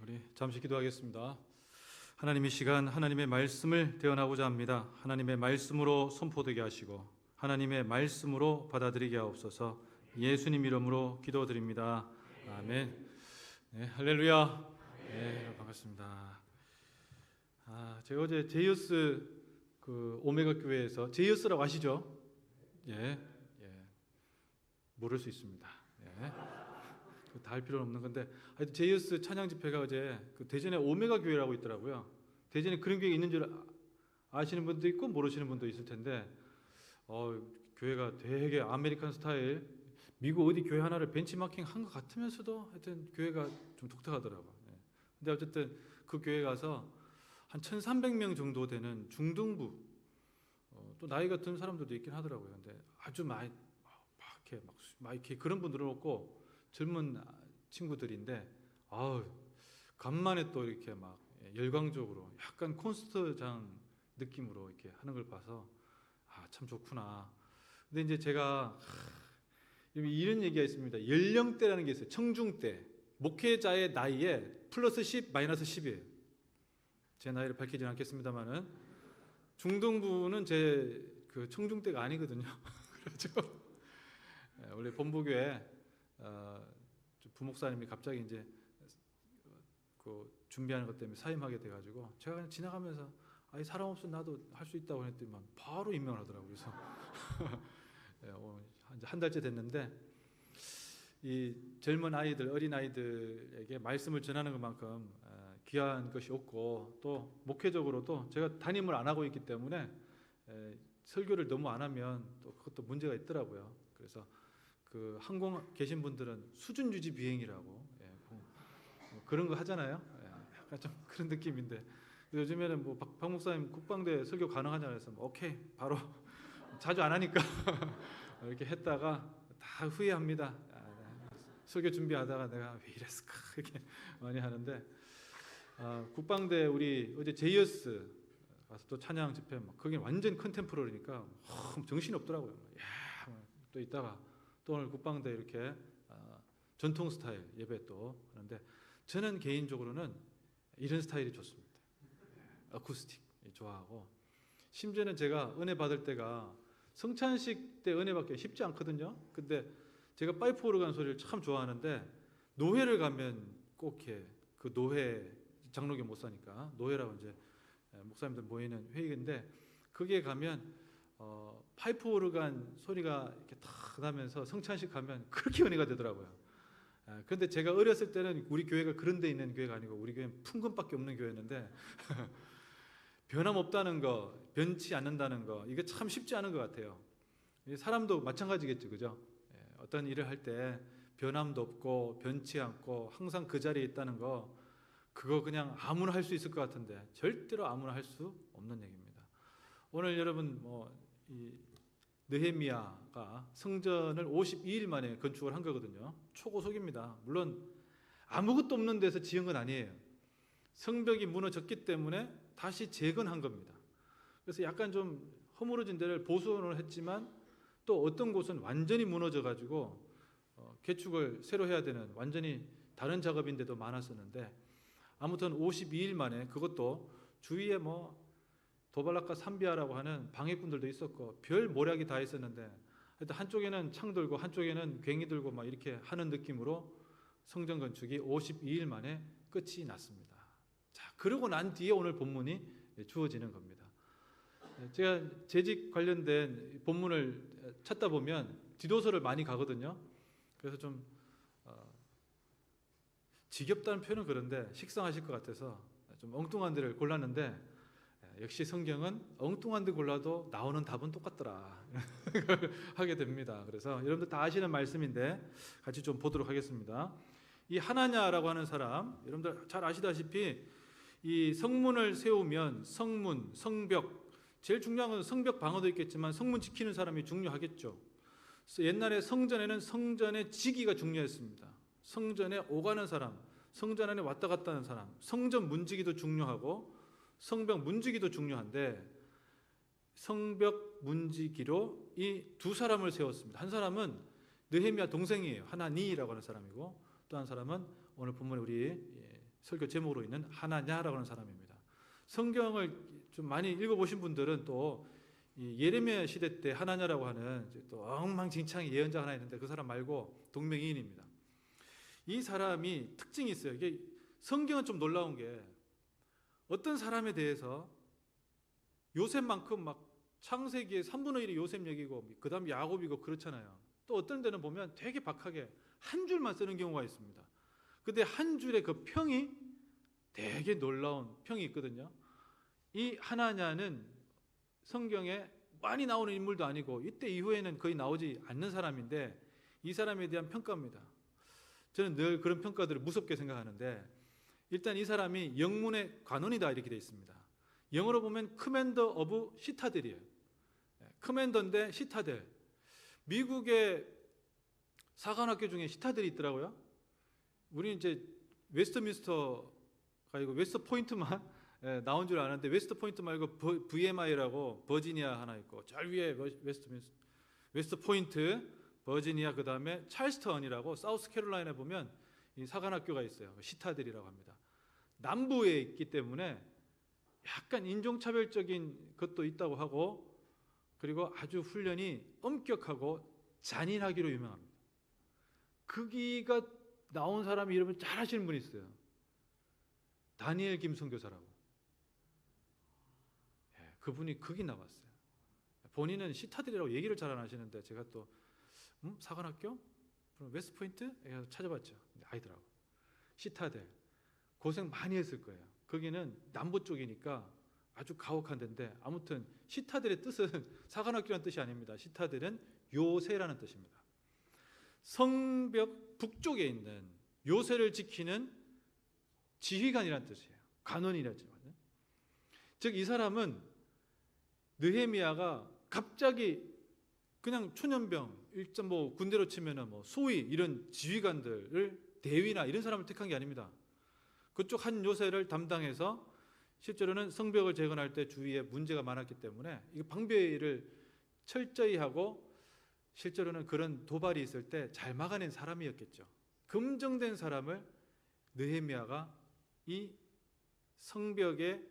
우리 잠시 기도하겠습니다. 하나님, 이 시간 하나님의 말씀을 대언하고자 합니다. 하나님의 말씀으로 선포되게 하시고 하나님의 말씀으로 받아들이게 하옵소서. 예수님 이름으로 기도드립니다. 아멘. 네, 할렐루야. 네, 반갑습니다. 제가 어제 제이어스 오메가 교회에서 제이어스라고 아시죠? 예, 모를 수 있습니다. 예. 다 할 필요는 없는 건데, 하여튼 제이어스 찬양 집회가 어제 대전에 오메가 교회라고 있더라고요. 대전에 그런 교회가 있는 줄 아시는 분도 있고 모르시는 분도 있을 텐데, 교회가 되게 아메리칸 스타일, 미국 어디 교회 하나를 벤치마킹 한 것 같으면서도 하여튼 교회가 좀 독특하더라고요. 근데 어쨌든 그 교회 가서 한 1,300명 정도 되는 중등부, 또 나이가 든 사람들도 있긴 하더라고요. 근데 아주 많이 이렇게 그런 분들은 없고 젊은 친구들인데, 간만에 또 이렇게 막 열광적으로 약간 콘서트장 느낌으로 이렇게 하는 걸 봐서 참 좋구나. 근데 이제 제가 이런 얘기가 있습니다. 연령대라는 게 있어요. 청중대, 목회자의 나이에 플러스 10, 마이너스 10이에요. 제 나이를 밝히지는 않겠습니다만은 중등부는 제 청중대가 아니거든요. 그렇죠? 원래 본부교회 부목사님이 갑자기 이제 준비하는 것 때문에 사임하게 돼가지고 제가 그냥 지나가면서 사람 없으면 나도 할 수 있다고 했더니만 바로 임명을 하더라고요. 그래서 한 달째 됐는데, 이 젊은 아이들, 어린 아이들에게 말씀을 전하는 것만큼 귀한 것이 없고, 또 목회적으로도 제가 담임을 안 하고 있기 때문에 설교를 너무 안 하면 또 그것도 문제가 있더라고요. 그래서 항공 계신 분들은 수준 유지 비행이라고 그런 거 하잖아요. 약간 좀 그런 느낌인데, 요즘에는 박 목사님 국방대 설교 가능하냐고 해서 오케이 바로 자주 안 하니까 이렇게 했다가 다 후회합니다. 설교 준비하다가 내가 왜 이랬을까 이렇게 많이 하는데, 국방대 우리 어제 제이어스 가서 또 찬양 집회 거기 완전 컨템포러리니까 정신이 없더라고요. 또 있다가 또 오늘 국방대 이렇게 전통 스타일 예배 또 하는데, 저는 개인적으로는 이런 스타일이 좋습니다. 어쿠스틱 좋아하고, 심지어는 제가 은혜 받을 때가 성찬식 때 은혜 받기 쉽지 않거든요. 근데 제가 파이프 오르간 소리를 참 좋아하는데, 노회를 가면 꼭 이렇게 노회 장로교 못 사니까 노회라고 이제 목사님들 모이는 회의인데, 거기에 가면 파이프 오르간 소리가 이렇게 탁 나면서 성찬식 가면 그렇게 은혜가 되더라고요. 그런데 제가 어렸을 때는 우리 교회가 그런 데 있는 교회가 아니고 우리 교회는 풍금밖에 없는 교회였는데 변함없다는 거, 변치 않는다는 거, 이게 참 쉽지 않은 것 같아요. 사람도 마찬가지겠죠, 그죠? 어떤 일을 할 때 변함도 없고 변치 않고 항상 그 자리에 있다는 거, 그거 그냥 아무나 할 수 있을 것 같은데 절대로 아무나 할 수 없는 얘기입니다. 오늘 여러분 이 느헤미야가 성전을 52일 만에 건축을 한 거거든요. 초고속입니다. 물론 아무것도 없는 데서 지은 건 아니에요. 성벽이 무너졌기 때문에 다시 재건한 겁니다. 그래서 약간 좀 허물어진 데를 보존을 했지만, 또 어떤 곳은 완전히 무너져가지고 개축을 새로 해야 되는 완전히 다른 작업인데도 많았었는데, 아무튼 52일 만에, 그것도 주위에 도발락과 산비아라고 하는 방해꾼들도 있었고 별 모략이 다 있었는데, 한쪽에는 창 들고 한쪽에는 괭이 들고 막 이렇게 하는 느낌으로 성전 건축이 52일 만에 끝이 났습니다. 자, 그러고 난 뒤에 오늘 본문이 주어지는 겁니다. 제가 재직 관련된 본문을 찾다 보면 디도서를 많이 가거든요. 그래서 좀 지겹다는 표현은 그런데 식상하실 것 같아서 좀 엉뚱한 데를 골랐는데, 역시 성경은 엉뚱한 데 골라도 나오는 답은 똑같더라 하게 됩니다. 그래서 여러분들 다 아시는 말씀인데 같이 좀 보도록 하겠습니다. 이 하나냐라고 하는 사람, 여러분들 잘 아시다시피 이 성문을 세우면 성문, 성벽, 제일 중요한 건 성벽 방어도 있겠지만 성문 지키는 사람이 중요하겠죠. 그래서 옛날에 성전에는 성전의 지기가 중요했습니다. 성전에 오가는 사람, 성전 안에 왔다 갔다 하는 사람, 성전 문지기도 중요하고 성벽 문지기도 중요한데, 성벽 문지기로 이 두 사람을 세웠습니다. 한 사람은 느헤미야 동생이에요. 하나니라고 하는 사람이고, 또 한 사람은 오늘 본문에 우리 설교 제목으로 있는 하나냐라고 하는 사람입니다. 성경을 좀 많이 읽어보신 분들은 또 이 예레미야 시대 때 하나냐라고 하는 또 엉망진창의 예언자 하나 있는데 그 사람 말고 동명이인입니다. 이 사람이 특징이 있어요. 이게 성경은 좀 놀라운 게 어떤 사람에 대해서 요셉만큼 막 창세기의 3분의 1이 요셉 얘기고 그 다음 야곱이고 그렇잖아요. 또 어떤 데는 보면 되게 박하게 한 줄만 쓰는 경우가 있습니다. 근데 한 줄의 그 평이 되게 놀라운 평이 있거든요. 이 하나냐는 성경에 많이 나오는 인물도 아니고 이때 이후에는 거의 나오지 않는 사람인데 이 사람에 대한 평가입니다. 저는 늘 그런 평가들을 무섭게 생각하는데 일단 이 사람이 영문의 관원이다 이렇게 되어 있습니다. 영어로 보면 커맨더 오브 시타델이에요. 커맨더인데 시타델. 미국의 사관학교 중에 시타델이 있더라고요. 우리는 이제 웨스트민스터가 아니고 웨스트 포인트만 나온 줄 아는데 웨스트 포인트 말고 VMI라고 버지니아 하나 있고 저 위에 웨스트 포인트, 버지니아 그 다음에 찰스턴이라고 사우스캐롤라이나에 보면 이 사관학교가 있어요. 시타델이라고 합니다. 남부에 있기 때문에 약간 인종차별적인 것도 있다고 하고 그리고 아주 훈련이 엄격하고 잔인하기로 유명합니다. 거기가 나온 사람이 이름을 잘 아시는 분이 있어요. 다니엘 김 선교사라고. 그분이 거기 나왔어요. 본인은 시타델이라고 얘기를 잘 안 하시는데 제가 또 사관학교? 웨스트포인트? 찾아봤죠. 아니더라고. 시타델. 고생 많이 했을 거예요. 거기는 남부 쪽이니까 아주 가혹한 데인데 아무튼 시타델의 뜻은 사관학교라는 뜻이 아닙니다. 시타델은 요새라는 뜻입니다. 성벽 북쪽에 있는 요새를 지키는 지휘관이라는 뜻이에요. 관원이라죠. 즉 이 사람은 느헤미야가 갑자기 그냥 초년병, 일점 뭐 군대로 치면은 뭐 소위 이런 지휘관들을 대위나 이런 사람을 택한 게 아닙니다. 그쪽 한 요새를 담당해서 실제로는 성벽을 재건할 때 주위에 문제가 많았기 때문에 이 방배를 철저히 하고 실제로는 그런 도발이 있을 때 잘 막아낸 사람이었겠죠. 검증된 사람을 느헤미야가 이 성벽의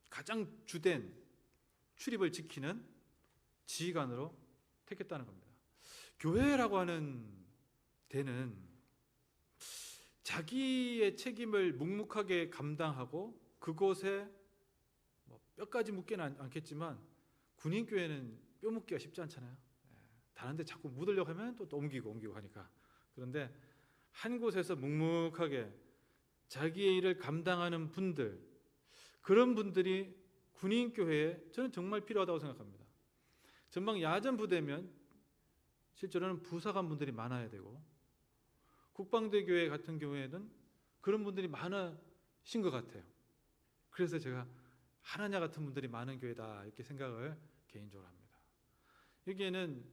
가장 주된 출입을 지키는 지휘관으로 택했다는 겁니다. 교회라고 하는 데는 자기의 책임을 묵묵하게 감당하고 그곳에 뭐 뼈까지 묻지는 않겠지만 군인교회는 뼈 묻기가 쉽지 않잖아요. 다른 데 자꾸 묻으려고 하면 또 옮기고 하니까. 그런데 한 곳에서 묵묵하게 자기의 일을 감당하는 분들, 그런 분들이 군인교회에 저는 정말 필요하다고 생각합니다. 전방 야전 부대면 실제로는 부사관 분들이 많아야 되고 국방대 교회 같은 경우에는 그런 분들이 많으신 것 같아요. 그래서 제가 하나냐 같은 분들이 많은 교회다 이렇게 생각을 개인적으로 합니다. 여기에는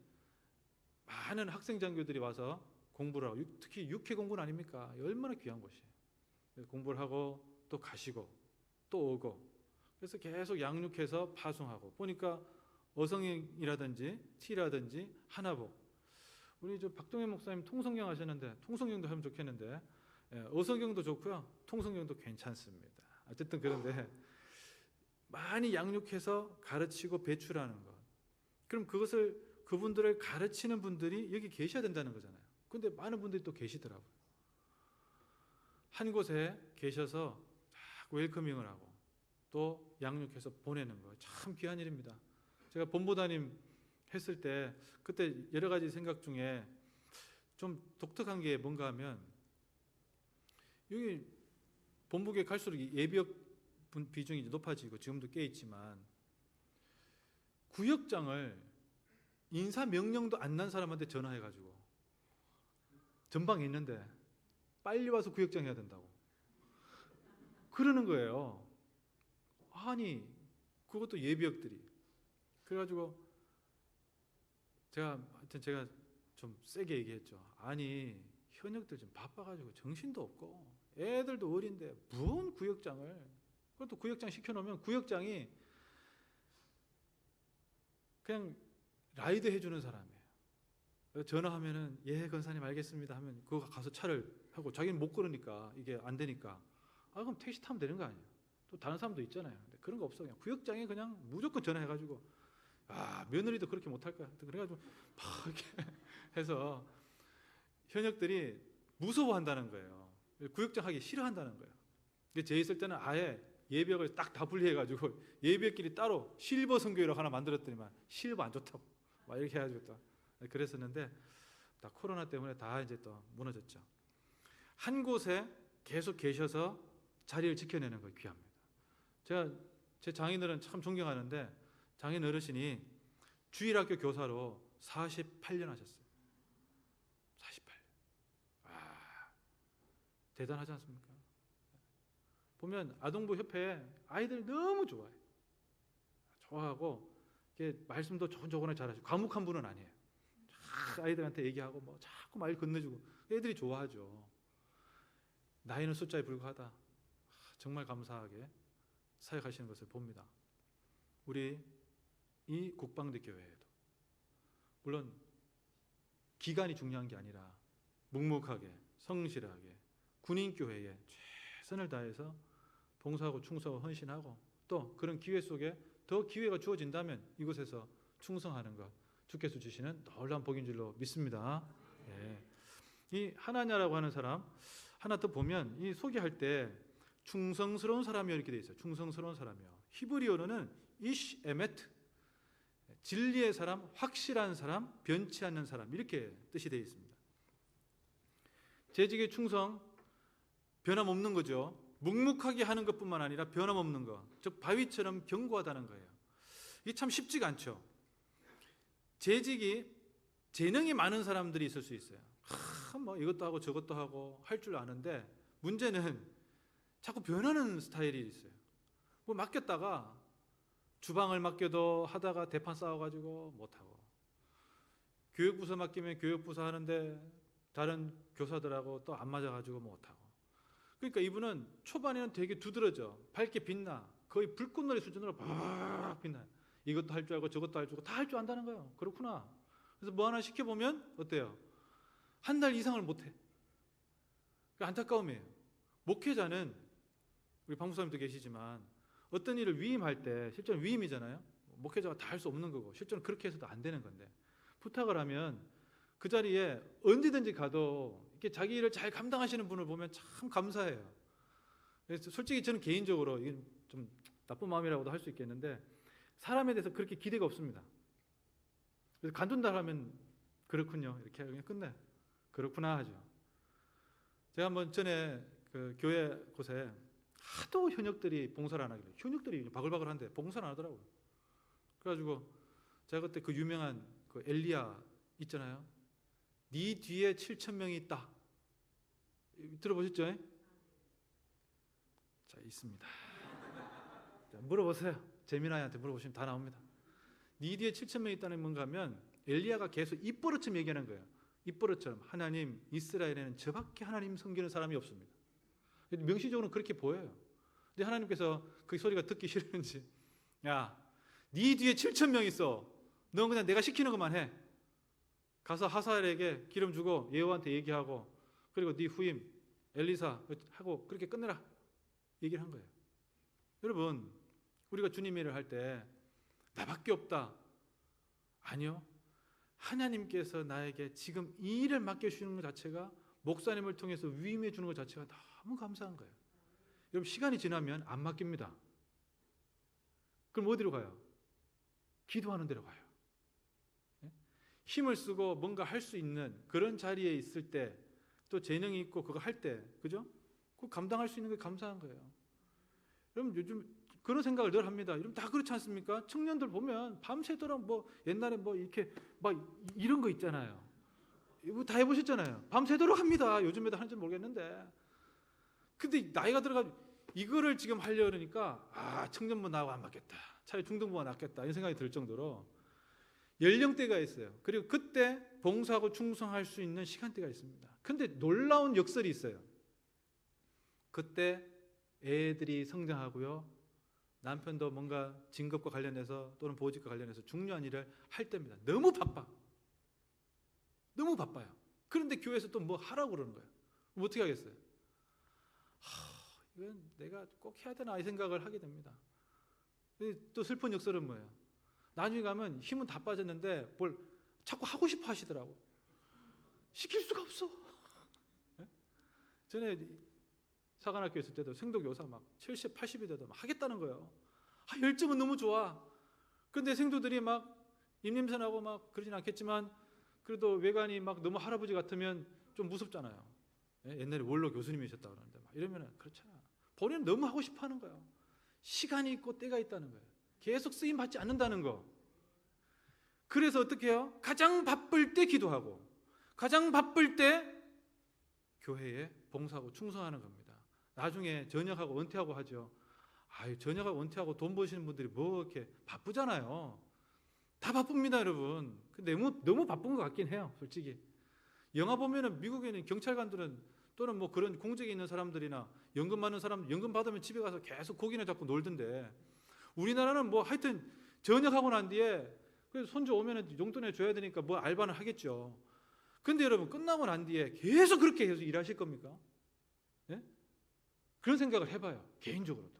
많은 학생 장교들이 와서 공부를 하고 특히 육해 공부는 아닙니까? 얼마나 귀한 곳이에요. 공부를 하고 또 가시고 또 오고 그래서 계속 양육해서 파송하고 보니까 어성이라든지 티라든지 하나복 우리 저 박동현 목사님 통성경 하셨는데 통성경도 하면 좋겠는데 어성경도 좋고요 통성경도 괜찮습니다. 어쨌든 그런데 많이 양육해서 가르치고 배출하는 것 그럼 그분들을 가르치는 분들이 여기 계셔야 된다는 거잖아요. 그런데 많은 분들이 또 계시더라고요. 한 곳에 계셔서 웰커밍을 하고 또 양육해서 보내는 거 참 귀한 일입니다. 제가 본부담임 했을 때 그때 여러 가지 생각 중에 좀 독특한 게 뭔가 하면 여기 본부에 갈수록 예비역 비중이 높아지고 지금도 꽤 있지만 구역장을 인사 명령도 안 난 사람한테 전화해가지고 전방에 있는데 빨리 와서 구역장 해야 된다고 그러는 거예요. 아니 그것도 예비역들이 그래가지고 제가 좀 세게 얘기했죠. 아니 현역들 좀 바빠가지고 정신도 없고 애들도 어린데 뭔 구역장을 그것도 구역장 시켜놓으면 구역장이 그냥 라이드 해주는 사람이에요. 전화하면은 예 권사님 알겠습니다 하면 그거 가서 차를 하고 자기는 못 걸으니까 이게 안 되니까 그럼 택시 타면 되는 거 아니에요. 또 다른 사람도 있잖아요. 근데 그런 거 없어. 그냥 구역장에 그냥 무조건 전화해가지고 며느리도 그렇게 못할 거야. 그래가지고 막 이렇게 해서 현역들이 무서워한다는 거예요. 구역장 하기 싫어한다는 거예요. 제 있을 때는 아예 예배역을 딱 다 분리해가지고 예배끼리 따로 실버 선교회로 하나 만들었더니만 실버 안 좋다고 막 이렇게 해가지고 또 그랬었는데 다 코로나 때문에 다 이제 또 무너졌죠. 한 곳에 계속 계셔서 자리를 지켜내는 거 귀합니다. 제가 제 장인어른 참 존경하는데 장인 어르신이 주일학교 교사로 48년 하셨어요. 48년. 대단하지 않습니까? 보면 아동부 협회에 아이들 너무 좋아해요. 좋아하고 말씀도 조곤조곤하게 잘하시고 과묵한 분은 아니에요. 아이들한테 얘기하고 뭐 자꾸 말 건네주고 애들이 좋아하죠. 나이는 숫자에 불과하다. 정말 감사하게 사역하시는 것을 봅니다. 우리 이 국방대 교회에도 물론 기간이 중요한 게 아니라 묵묵하게 성실하게 군인교회에 최선을 다해서 봉사하고 충성하고 헌신하고 또 그런 기회 속에 더 기회가 주어진다면 이곳에서 충성하는 것 주께서 주시는 놀라운 복인 줄로 믿습니다. 네. 이 하나냐라고 하는 사람 하나 더 보면 이 소개할 때 충성스러운 사람이요 이렇게 돼 있어요. 충성스러운 사람이요. 히브리어로는 이시 에메트 진리의 사람, 확실한 사람, 변치 않는 사람 이렇게 뜻이 되어 있습니다. 재직의 충성 변함없는 거죠. 묵묵하게 하는 것뿐만 아니라 변함없는 것, 즉 바위처럼 견고하다는 거예요. 이게 참 쉽지가 않죠. 재직이 재능이 많은 사람들이 있을 수 있어요. 뭐 이것도 하고 저것도 하고 할 줄 아는데 문제는 자꾸 변하는 스타일이 있어요. 뭐 맡겼다가 주방을 맡겨도 하다가 대판 싸워가지고 못하고 교육부서 맡기면 교육부서 하는데 다른 교사들하고 또 안 맞아가지고 못하고 그러니까 이분은 초반에는 되게 두드러져 밝게 빛나 거의 불꽃놀이 수준으로 막 빛나요. 이것도 할 줄 알고 저것도 할 줄 알고 다 할 줄 안다는 거예요. 그렇구나. 그래서 뭐 하나 시켜보면 어때요? 한 달 이상을 못해. 안타까움이에요. 목회자는 우리 방부사님도 계시지만 어떤 일을 위임할 때 실제로 위임이잖아요. 목회자가 다 할 수 없는 거고 실제로 그렇게 해서도 안 되는 건데 부탁을 하면 그 자리에 언제든지 가도 이렇게 자기 일을 잘 감당하시는 분을 보면 참 감사해요. 그래서 솔직히 저는 개인적으로 이게 좀 나쁜 마음이라고도 할 수 있겠는데 사람에 대해서 그렇게 기대가 없습니다. 그래서 간둔다 하면 그렇군요 이렇게 그냥 끝내. 그렇구나 하죠. 제가 한번 전에 그 교회 곳에 하도 현역들이 봉사를 안 하길래 현역들이 바글바글한데 봉사를 안 하더라고요. 그래가지고 제가 그때 그 유명한 그 엘리야 있잖아요. 네 뒤에 7,000명이 있다. 들어보셨죠? 자 있습니다. 자, 물어보세요. 재민아한테 물어보시면 다 나옵니다. 네 뒤에 7,000명이 있다는 뭔가 하면 엘리야가 계속 입버릇처럼 얘기하는 거예요. 입버릇처럼 하나님 이스라엘에는 저밖에 하나님 섬기는 사람이 없습니다. 명시적으로는 그렇게 보여요. 근데 하나님께서 그 소리가 듣기 싫은지 야, 네 뒤에 7,000명 있어. 넌 그냥 내가 시키는 것만 해. 가서 하사엘에게 기름 주고 예후한테 얘기하고 그리고 네 후임 엘리사 하고 그렇게 끝내라 얘기를 한 거예요. 여러분 우리가 주님 일을 할 때 나밖에 없다. 아니요. 하나님께서 나에게 지금 이 일을 맡겨주시는 것 자체가 목사님을 통해서 위임해 주는 것 자체가 너무 감사한 거예요. 여러분 시간이 지나면 안 맡깁니다. 그럼 어디로 가요? 기도하는 데로 가요. 힘을 쓰고 뭔가 할 수 있는 그런 자리에 있을 때 또 재능이 있고 그거 할 때 그죠? 그 감당할 수 있는 게 감사한 거예요. 여러분 요즘 그런 생각을 늘 합니다. 여러분 다 그렇지 않습니까? 청년들 보면 밤새도록 뭐 옛날에 뭐 이렇게 막 이런 거 있잖아요. 이거 다 해보셨잖아요. 밤새도록 합니다. 요즘에도 하는지 모르겠는데. 근데 나이가 들어가지고 이거를 지금 하려 그러니까 청년부 나하고 안 맞겠다. 차라리 중등부가 낫겠다. 이런 생각이 들 정도로 연령대가 있어요. 그리고 그때 봉사하고 충성할 수 있는 시간대가 있습니다. 근데 놀라운 역설이 있어요. 그때 애들이 성장하고요. 남편도 뭔가 진급과 관련해서 또는 보직과 관련해서 중요한 일을 할 때입니다. 너무 바빠. 너무 바빠요. 그런데 교회에서 또 뭐 하라고 그러는 거예요. 그럼 어떻게 하겠어요? 이건 내가 꼭 해야 되나 이 생각을 하게 됩니다. 또 슬픈 역설은 뭐예요? 나중에 가면 힘은 다 빠졌는데 뭘 자꾸 하고 싶어 하시더라고. 시킬 수가 없어. 전에 사관학교 있을 때도 생도교사 막 70, 80이 돼도 막 하겠다는 거예요. 열정은 너무 좋아. 근데 생도들이 막 입냄새 나고 막 그러진 않겠지만 그래도 외관이 막 너무 할아버지 같으면 좀 무섭잖아요. 옛날에 원로 교수님이셨다 그러는데 막 이러면 그렇잖아. 본인은 너무 하고 싶어 하는 거예요. 시간이 있고 때가 있다는 거예요. 계속 쓰임 받지 않는다는 거. 그래서 어떻게 해요? 가장 바쁠 때 기도하고 가장 바쁠 때 교회에 봉사하고 충성하는 겁니다. 나중에 전역하고 은퇴하고 하죠. 전역하고 은퇴하고 돈 버시는 분들이 뭐 이렇게 바쁘잖아요. 다 바쁩니다, 여러분. 근데 너무 바쁜 것 같긴 해요, 솔직히. 영화 보면은 미국에는 경찰관들은 또는 뭐 그런 공직에 있는 사람들이나 연금 받는 사람, 연금 받으면 집에 가서 계속 고기나 잡고 놀던데, 우리나라는 뭐 하여튼 전역하고 난 뒤에 그래서 손주 오면은 용돈 내줘야 되니까 뭐 알바는 하겠죠. 근데 여러분 끝나고 난 뒤에 계속 그렇게 계속 일하실 겁니까? 예? 그런 생각을 해봐요, 개인적으로도.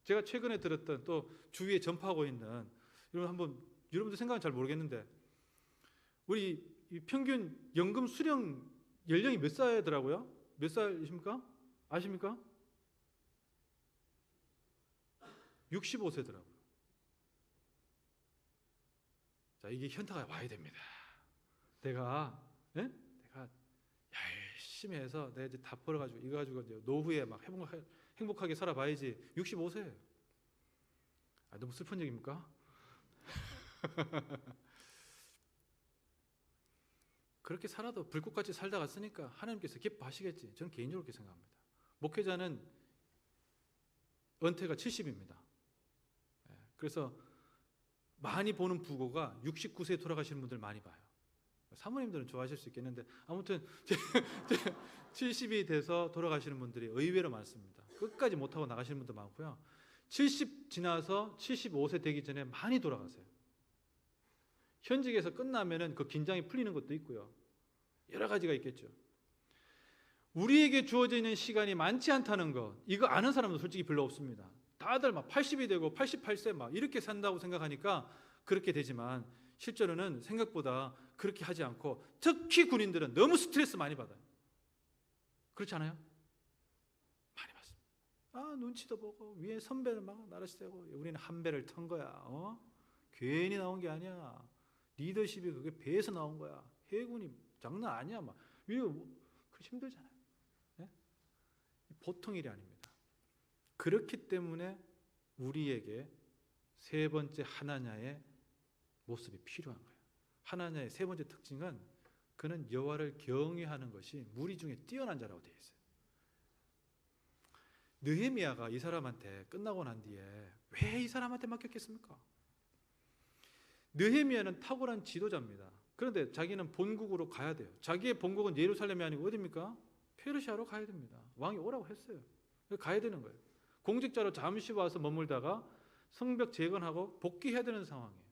제가 최근에 들었던 또 주위에 전파하고 있는 여러분들 생각은 잘 모르겠는데 우리 평균 연금 수령 연령이 몇 살이더라고요? 몇 살이십니까? 아십니까? 65세더라고요. 자, 이게 현타가 와야 됩니다. 내가 열심히 해서 내가 이제 다 벌어가지고 이거 가지고 이제 노후에 막 행복하게 살아봐야지. 65세예요. 너무 슬픈 얘기입니까? 그렇게 살아도 불꽃같이 살다 갔으니까 하나님께서 기뻐하시겠지. 저는 개인적으로 그렇게 생각합니다. 목회자는 은퇴가 70입니다. 그래서 많이 보는 부고가 69세에 돌아가시는 분들 많이 봐요. 사모님들은 좋아하실 수 있겠는데 아무튼 70이 돼서 돌아가시는 분들이 의외로 많습니다. 끝까지 못하고 나가시는 분도 많고요. 70 지나서 75세 되기 전에 많이 돌아가세요. 현직에서 끝나면은 그 긴장이 풀리는 것도 있고요. 여러 가지가 있겠죠. 우리에게 주어져 있는 시간이 많지 않다는 것, 이거 아는 사람도 솔직히 별로 없습니다. 다들 막 80이 되고 88세 막 이렇게 산다고 생각하니까 그렇게 되지만 실제로는 생각보다 그렇게 하지 않고 특히 군인들은 너무 스트레스 많이 받아요. 그렇지 않아요? 많이 받습니다. 눈치도 보고 위에 선배는 막 나르시대고 우리는 한 배를 턴 거야. 괜히 나온 게 아니야. 리더십이 그게 배에서 나온 거야. 해군이 장난 아니야. 막 이거 그 힘들잖아요. 네? 보통 일이 아닙니다. 그렇기 때문에 우리에게 세 번째 하나냐의 모습이 필요한 거예요. 하나냐의 세 번째 특징은 그는 여호와를 경외하는 것이 무리 중에 뛰어난 자라고 되어 있어요. 느헤미야가 이 사람한테 끝나고 난 뒤에 왜 이 사람한테 맡겼겠습니까? 느헤미야는 탁월한 지도자입니다. 그런데 자기는 본국으로 가야 돼요. 자기의 본국은 예루살렘이 아니고 어디입니까? 페르시아로 가야 됩니다. 왕이 오라고 했어요. 가야 되는 거예요. 공직자로 잠시 와서 머물다가 성벽 재건하고 복귀해야 되는 상황이에요.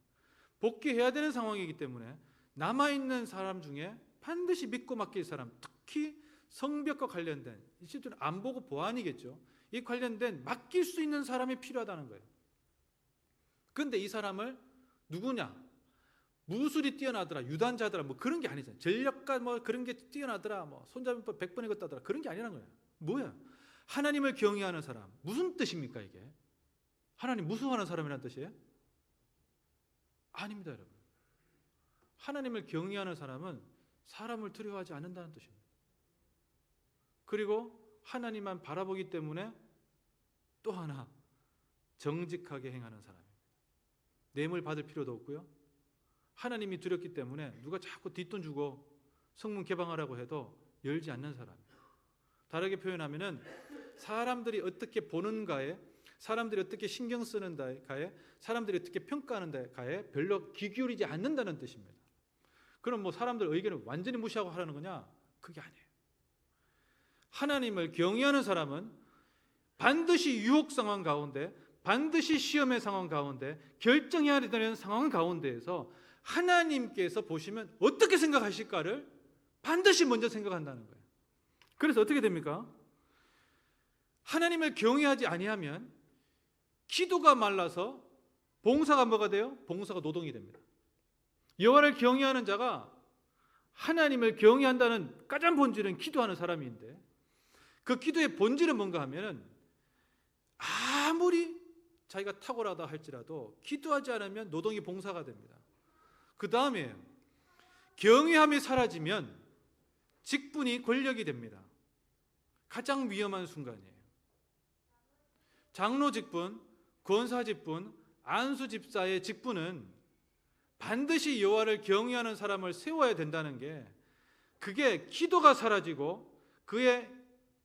복귀해야 되는 상황이기 때문에 남아있는 사람 중에 반드시 믿고 맡길 사람, 특히 성벽과 관련된, 실제로 안보고 보안이겠죠. 이 관련된 맡길 수 있는 사람이 필요하다는 거예요. 그런데 이 사람을 누구냐? 무술이 뛰어나더라, 유단자더라, 뭐 그런 게 아니잖아요. 전략가 뭐 그런 게 뛰어나더라, 뭐 손잡이법 100번 읽었다더라, 그런 게 아니라는 거예요. 뭐야? 하나님을 경외하는 사람. 무슨 뜻입니까 이게? 하나님 무서워하는 사람이라는 뜻이에요? 아닙니다, 여러분. 하나님을 경외하는 사람은 사람을 두려워하지 않는다는 뜻입니다. 그리고 하나님만 바라보기 때문에 또 하나 정직하게 행하는 사람입니다. 뇌물 받을 필요도 없고요. 하나님이 두렵기 때문에 누가 자꾸 뒷돈 주고 성문 개방하라고 해도 열지 않는 사람이에요. 다르게 표현하면은 사람들이 어떻게 보는가에, 사람들이 어떻게 신경 쓰는가에, 사람들이 어떻게 평가하는가에 별로 귀 기울이지 않는다는 뜻입니다. 그럼 뭐 사람들 의견을 완전히 무시하고 하라는 거냐? 그게 아니에요. 하나님을 경외하는 사람은 반드시 유혹 상황 가운데, 반드시 시험의 상황 가운데, 결정해야 되는 상황 가운데에서 하나님께서 보시면 어떻게 생각하실까를 반드시 먼저 생각한다는 거예요. 그래서 어떻게 됩니까? 하나님을 경외하지 아니하면 기도가 말라서 봉사가 뭐가 돼요? 봉사가 노동이 됩니다. 여호와를 경외하는 자가 하나님을 경외한다는 가장 본질은 기도하는 사람인데, 그 기도의 본질은 뭔가 하면은 아무리 자기가 탁월하다 할지라도 기도하지 않으면 노동이 봉사가 됩니다. 그 다음에 경외함이 사라지면 직분이 권력이 됩니다. 가장 위험한 순간이에요. 장로 직분, 권사 직분, 안수 집사의 직분은 반드시 여호와를 경외하는 사람을 세워야 된다는 게, 그게 기도가 사라지고 그의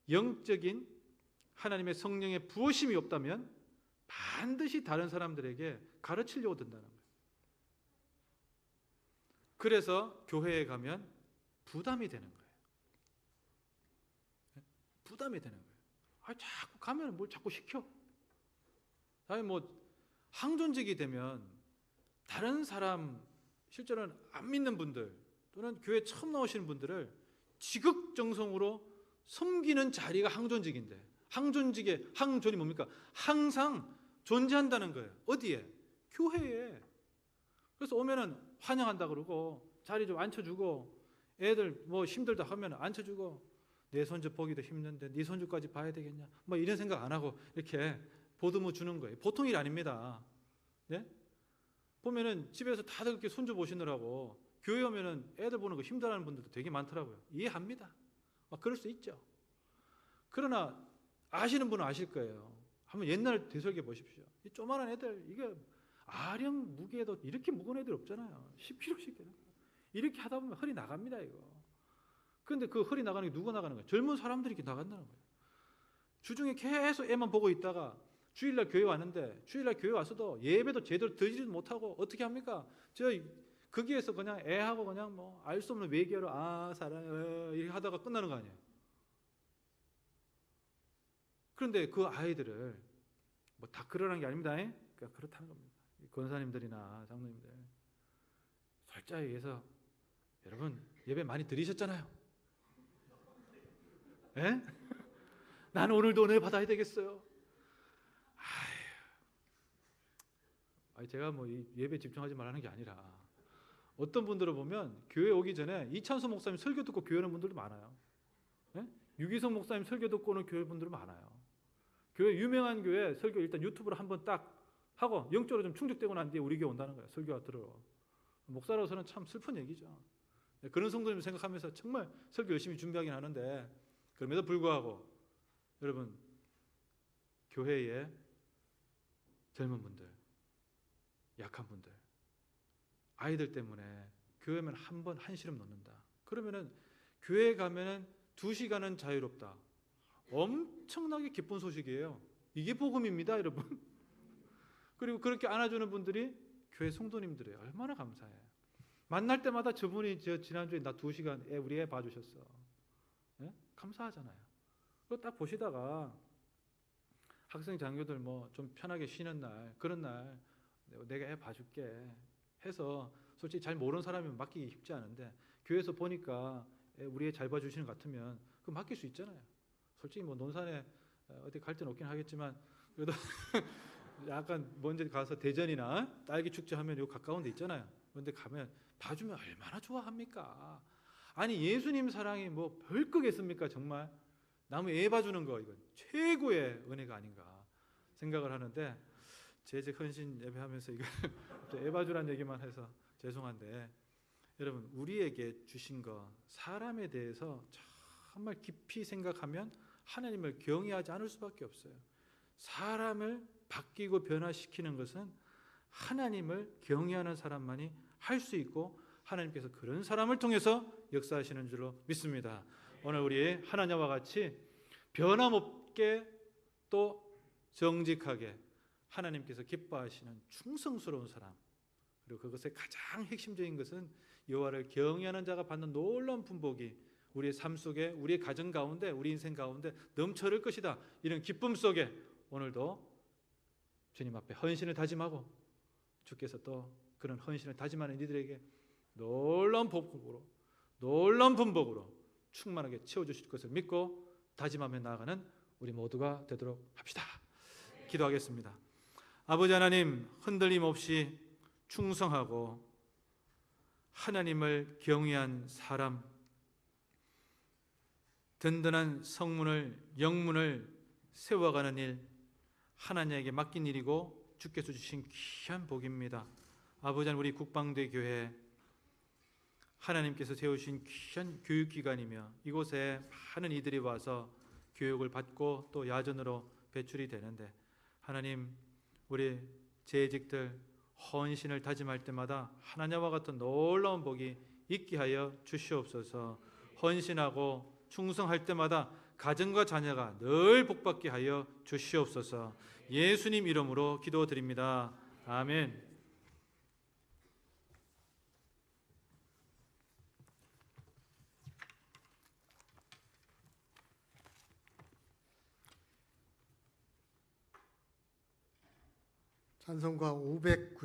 영적인 하나님의 성령의 부어심이 없다면 반드시 다른 사람들에게 가르치려고 든다는 거예요. 그래서 교회에 가면 부담이 되는 거예요. 부담이 되는 거예요. 자꾸 가면 뭘 자꾸 시켜. 아니 뭐 항존직이 되면 다른 사람, 실제로는 안 믿는 분들 또는 교회 처음 나오시는 분들을 지극정성으로 섬기는 자리가 항존직인데, 항존직의 항존이 뭡니까? 항상 존재한다는 거예요. 어디에? 교회에. 그래서 오면은 환영한다 그러고 자리 좀 앉혀주고, 애들 뭐 힘들다 하면 앉혀주고, 내 손주 보기도 힘든데 네 손주까지 봐야 되겠냐, 뭐 이런 생각 안 하고 이렇게 보듬어 주는 거예요. 보통 일 아닙니다. 네? 보면은 집에서 다들 그렇게 손주 보시느라고 교회 오면은 애들 보는 거 힘들어하는 분들도 되게 많더라고요. 이해합니다. 막 그럴 수 있죠. 그러나 아시는 분은 아실 거예요. 한번 옛날 되새겨 보십시오. 이 조그마한 애들, 이게 아령 무게도 이렇게 무거운 애들 없잖아요. 10kg씩 되는 거예요. 이렇게 하다 보면 허리 나갑니다, 이거. 그런데 그 허리 나가는 게 누가 나가는 거예요? 젊은 사람들이 이렇게 나간다는 거예요. 주중에 계속 애만 보고 있다가 주일날 교회 왔는데, 주일날 교회 와서도 예배도 제대로 드리지도 못하고 어떻게 합니까? 거기에서 그냥 애하고 그냥 뭐 알 수 없는 외계어로 사랑해 이렇게 하다가 끝나는 거 아니에요? 그런데 그 아이들을 뭐 다 그러라는 게 아닙니다. 그러니까 그렇다는 겁니다. 권사님들이나 장로님들 솔직히 얘기해서 여러분 예배 많이 드리셨잖아요. 예? 나는 오늘도 은혜 받아야 되겠어요. 제가 뭐 이 예배 집중하지 말라는 게 아니라, 어떤 분들을 보면 교회 오기 전에 이찬수 목사님 설교 듣고 교회 오는 분들도 많아요. 예? 유기성 목사님 설교 듣고 오는 교회 분들도 많아요. 교회 유명한 교회 설교 일단 유튜브로 한번 딱 하고 영적으로 좀 충족되고 난 뒤에 우리 교회 온다는 거예요. 설교가 들으러. 목사로서는 참 슬픈 얘기죠. 그런 성도님 생각하면서 정말 설교 열심히 준비하긴 하는데, 그럼에도 불구하고 여러분 교회에 젊은 분들, 약한 분들, 아이들 때문에 교회 오면 한 번 한시름 놓는다. 그러면은 교회에 가면은 2시간은 자유롭다. 엄청나게 기쁜 소식이에요. 이게 복음입니다, 여러분. 그리고 그렇게 안아주는 분들이 교회 성도님들이에요. 얼마나 감사해요. 만날 때마다 저분이 지난주에 나 2시간 우리 애 봐주셨어. 네? 감사하잖아요. 그거 딱 보시다가 학생 장교들 뭐 좀 편하게 쉬는 날, 그런 날 내가 애 봐줄게 해서, 솔직히 잘 모르는 사람이면 맡기기 쉽지 않은데 교회에서 보니까 우리 애 잘 봐주시는 것 같으면 그 맡길 수 있잖아요. 솔직히 뭐 논산에 어디 갈 데는 없긴 하겠지만 그래도 약간 먼저 가서 대전이나 딸기 축제 하면 요 가까운 데 있잖아요. 그런데 가면 봐주면 얼마나 좋아합니까? 아니 예수님 사랑이 뭐 별거겠습니까? 정말 남의 애 봐주는 거, 이건 최고의 은혜가 아닌가 생각을 하는데, 제적 헌신 예배하면서 이거 애 봐주란 얘기만 해서 죄송한데, 여러분 우리에게 주신 거, 사람에 대해서 정말 깊이 생각하면 하나님을 경외하지 않을 수밖에 없어요. 사람을 바뀌고 변화시키는 것은 하나님을 경외하는 사람만이 할 수 있고, 하나님께서 그런 사람을 통해서 역사하시는 줄로 믿습니다. 오늘 우리 하나님과 같이 변함없게 또 정직하게 하나님께서 기뻐하시는 충성스러운 사람, 그리고 그것의 가장 핵심적인 것은 여호와를 경외하는 자가 받는 놀라운 분복이 우리의 삶 속에, 우리의 가정 가운데, 우리 인생 가운데 넘쳐를 것이다. 이런 기쁨 속에 오늘도 주님 앞에 헌신을 다짐하고 주께서 또 그런 헌신을 다짐하는 이들에게 놀라운 복으로, 놀라운 분복으로 충만하게 채워주실 것을 믿고 다짐하며 나아가는 우리 모두가 되도록 합시다. 기도하겠습니다. 아버지 하나님, 흔들림 없이 충성하고 하나님을 경외한 사람, 든든한 성문을, 영문을 세워가는 일, 하나님에게 맡긴 일이고 주께서 주신 귀한 복입니다. 아버지 하나님, 우리 국방대 교회 하나님께서 세우신 귀한 교육기관이며 이곳에 많은 이들이 와서 교육을 받고 또 야전으로 배출이 되는데, 하나님, 우리 재직들 헌신을 다짐할 때마다 하나님과 같은 놀라운 복이 있게 하여 주시옵소서. 헌신하고 충성할 때마다 가정과 자녀가 늘 복받게 하여 주시옵소서. 예수님 이름으로 기도드립니다. 아멘. 찬송가 590